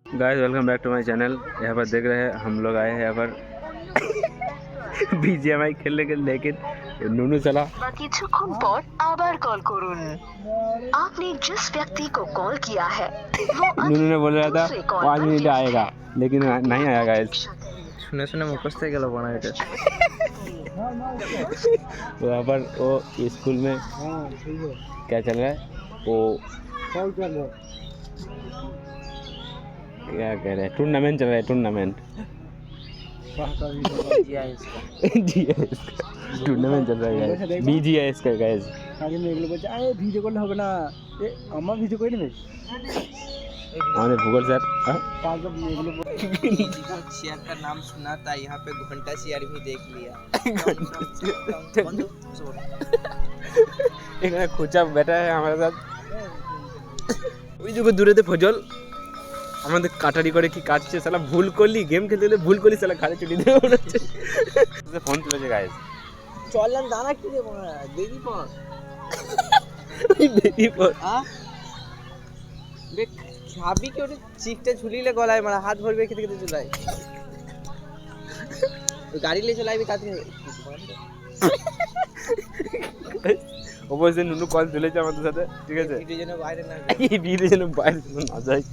Guys welcome back to my channel. यहाँ पर देख रहे हैं हम लोग आए हैं यहाँ पर बीजीएमआई खेलने के, लेकिन नूनू चला। কিছুক্ষণ পর আবার কল করুন। आपने जिस व्यक्ति को कॉल किया है वो नूनू ने बोल रहा था 5 मिनट आएगा, लेकिन नहीं आया गाइस। শুনে শুনে মুখস্থ হয়ে গেল বনা এটা। वहाँ पर वो स्कूल में क्या चल रहा है, वो क्या कह रहे हैं, टूर्नामेंट चल रहा है, टूर्नामेंट टूर्नामेंट चल रहा है BGIS का गाइस। আগে মেয়েগুলো বলছে আরে ভিডিও করলে হবে না, এ আমার ভিডিও করে নেবে। हमारे भूगोल सर পাগল মেয়েগুলো शेयर का नाम सुना था, यहाँ पे घंटा शेयर भी देख लिया। এখানে খুচা বেটা है हमारे साथ। ওই যে দূরেতে ফজল আমাদের কাটারি করে কি কাটছে, শালা ভুল করলি, গেম খেলতে গেলে ভুল করলি, শালা ঘাড়ে চুটি দিয়ে উড়াচ্ছে। ফোন তুলেছে গাইস। চললাম দাঁড়া কি দেবো না দেরি পর দেরি পর দেখ খাবি কি ওটা চিকটা ঝুলিলে গলায় মারা হাত ভরবে খেতে খেতে চলাই গাড়ি নিয়ে চলাইবি তাতে অবশ্যই নুনু কল তুলেছে আমাদের সাথে, ঠিক আছে? ভিডিও যেন বাইরে না এই ভিডিও যেন বাইরে না যায়।